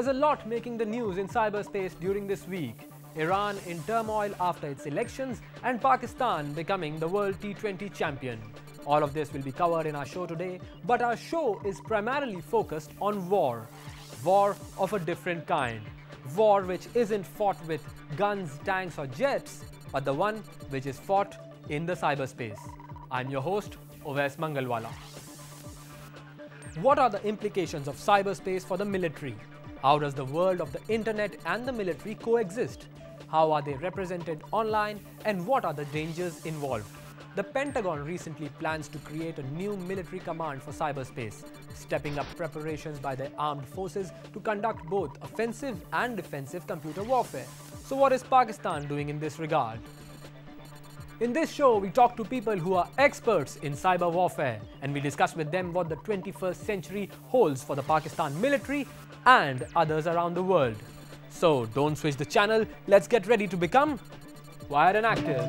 There's a lot making the news in cyberspace during this week. Iran in turmoil after its elections and Pakistan becoming the World T20 champion. All of this will be covered in our show today, but our show is primarily focused on war. War of a different kind. War which isn't fought with guns, tanks or jets, but the one which is fought in the cyberspace. I'm your host, Ovais Mangalwala. What are the implications of cyberspace for the military? How does the world of the internet and the military coexist? How are they represented online, and what are the dangers involved? The Pentagon recently plans to create a new military command for cyberspace, stepping up preparations by their armed forces to conduct both offensive and defensive computer warfare. So what is Pakistan doing in this regard? In this show, we talk to people who are experts in cyber warfare, and we discuss with them what the 21st century holds for the Pakistan military and others around the world. So don't switch the channel, let's get ready to become wired and active.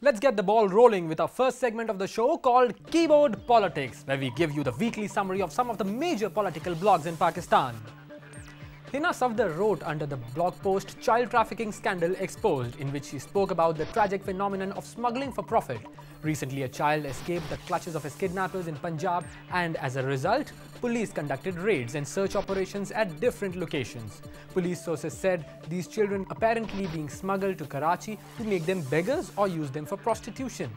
Let's get the ball rolling with our first segment of the show called Keyboard Politics, where we give you the weekly summary of some of the major political blogs in Pakistan. Hina Safdar wrote under the blog post Child Trafficking Scandal Exposed, in which she spoke about the tragic phenomenon of smuggling for profit. Recently, a child escaped the clutches of his kidnappers in Punjab, and as a result, police conducted raids and search operations at different locations. Police sources said these children apparently being smuggled to Karachi to make them beggars or use them for prostitution.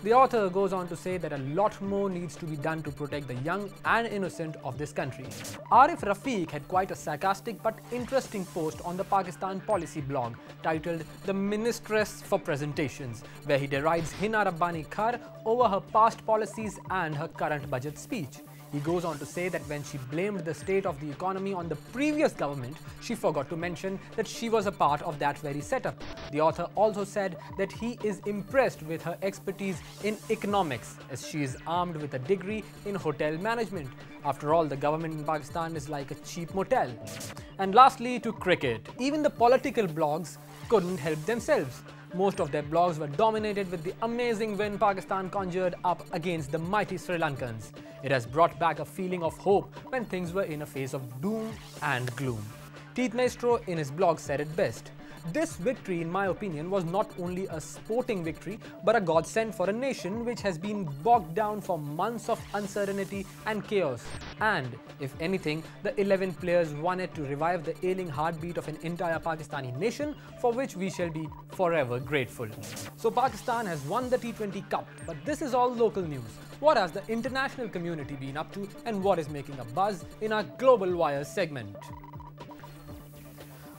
The author goes on to say that a lot more needs to be done to protect the young and innocent of this country. Arif Rafiq had quite a sarcastic but interesting post on the Pakistan Policy blog titled The Ministress for Presentations, where he derides Hina Rabbani Khar over her past policies and her current budget speech. He goes on to say that when she blamed the state of the economy on the previous government, she forgot to mention that she was a part of that very setup. The author also said that he is impressed with her expertise in economics, as she is armed with a degree in hotel management. After all, the government in Pakistan is like a cheap motel. And lastly, to cricket. Even the political blogs couldn't help themselves. Most of their blogs were dominated with the amazing win Pakistan conjured up against the mighty Sri Lankans. It has brought back a feeling of hope when things were in a phase of doom and gloom. Teeth Maestro in his blog said it best. This victory, in my opinion, was not only a sporting victory, but a godsend for a nation which has been bogged down for months of uncertainty and chaos. And, if anything, the 11 players won it to revive the ailing heartbeat of an entire Pakistani nation, for which we shall be forever grateful. So Pakistan has won the T20 Cup, but this is all local news. What has the international community been up to, and what is making a buzz in our Global Wires segment?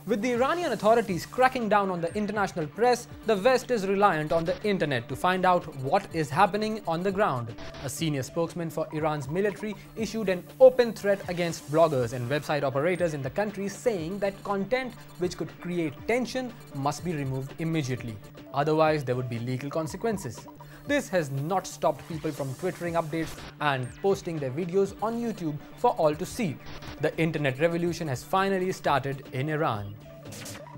With the Iranian authorities cracking down on the international press, the West is reliant on the internet to find out what is happening on the ground. A senior spokesman for Iran's military issued an open threat against bloggers and website operators in the country, saying that content which could create tension must be removed immediately. Otherwise, there would be legal consequences. This has not stopped people from twittering updates and posting their videos on YouTube for all to see. The internet revolution has finally started in Iran.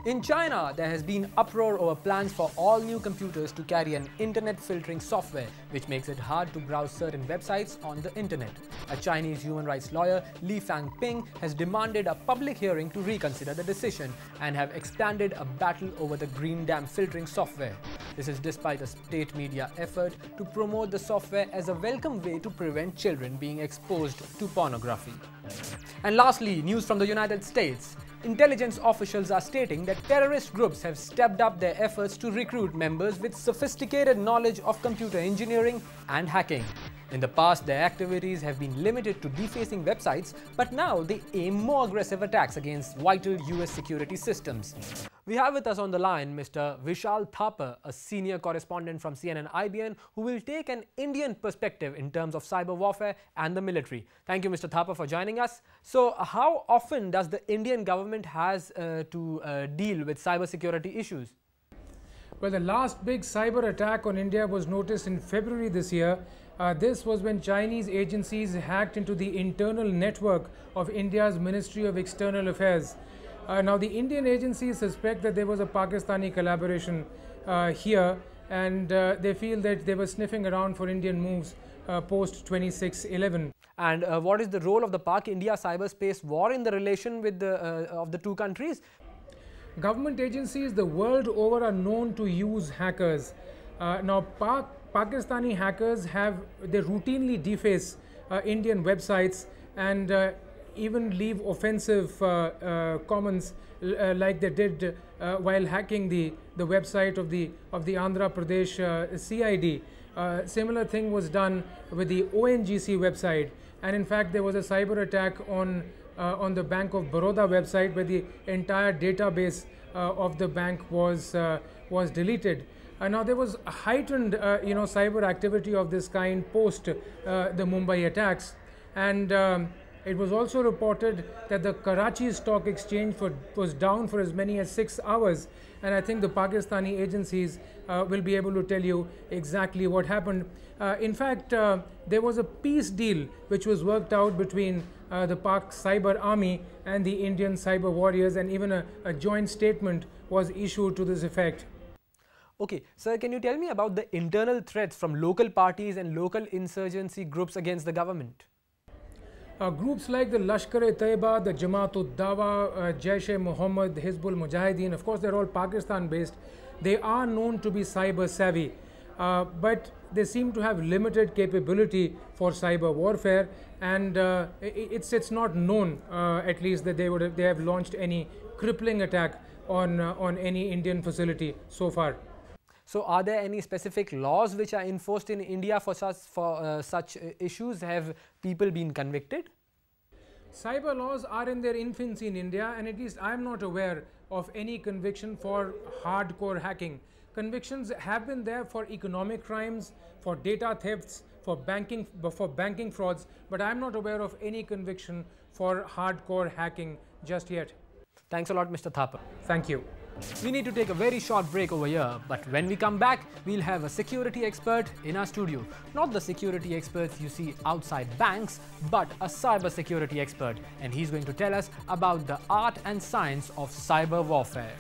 In China, there has been uproar over plans for all new computers to carry an internet filtering software, which makes it hard to browse certain websites on the internet. A Chinese human rights lawyer, Li Fangping, has demanded a public hearing to reconsider the decision and have expanded a battle over the Green Dam filtering software. This is despite a state media effort to promote the software as a welcome way to prevent children being exposed to pornography. And lastly, news from the United States. Intelligence officials are stating that terrorist groups have stepped up their efforts to recruit members with sophisticated knowledge of computer engineering and hacking. In the past, their activities have been limited to defacing websites, but now they aim more aggressive attacks against vital US security systems. We have with us on the line Mr. Vishal Thapar, a senior correspondent from CNN-IBN, who will take an Indian perspective in terms of cyber warfare and the military. Thank you, Mr. Thapar, for joining us. So, how often does the Indian government has to deal with cyber security issues? Well, the last big cyber attack on India was noticed in February this year This was when Chinese agencies hacked into the internal network of India's Ministry of External Affairs. Now, the Indian agencies suspect that there was a Pakistani collaboration here, and they feel that they were sniffing around for Indian moves post 26/11. And what is the role of the Pak-India cyberspace war in the relation with of the two countries? Government agencies the world over are known to use hackers. Now, Pakistani hackers they routinely deface Indian websites and even leave offensive comments like they did while hacking the website of the Andhra Pradesh CID. Similar thing was done with the ONGC website, and in fact there was a cyber attack on the Bank of Baroda website where the entire database of the bank was deleted. Now there was a heightened cyber activity of this kind post the Mumbai attacks, and it was also reported that the Karachi Stock Exchange was down for as many as 6 hours, and I think the Pakistani agencies will be able to tell you exactly what happened. In fact, there was a peace deal which was worked out between the Pak cyber army and the Indian cyber warriors, and even a joint statement was issued to this effect. Okay, sir, can you tell me about the internal threats from local parties and local insurgency groups against the government? Groups like the Lashkar-e-Taiba, the Jamaat-ud-Dawa, Jaish-e-Mohammed, Hizbul Mujahideen, of course they're all Pakistan-based. They are known to be cyber savvy, but they seem to have limited capability for cyber warfare, and it's not known, at least, that they have launched any crippling attack on any Indian facility so far. So, are there any specific laws which are enforced in India for such issues? Have people been convicted? Cyber laws are in their infancy in India, and at least I am not aware of any conviction for hardcore hacking. Convictions have been there for economic crimes, for data thefts, for banking frauds, but I am not aware of any conviction for hardcore hacking just yet. Thanks a lot, Mr. Thapar. Thank you. We need to take a very short break over here, but when we come back, we'll have a security expert in our studio. Not the security experts you see outside banks, but a cyber security expert, and he's going to tell us about the art and science of cyber warfare.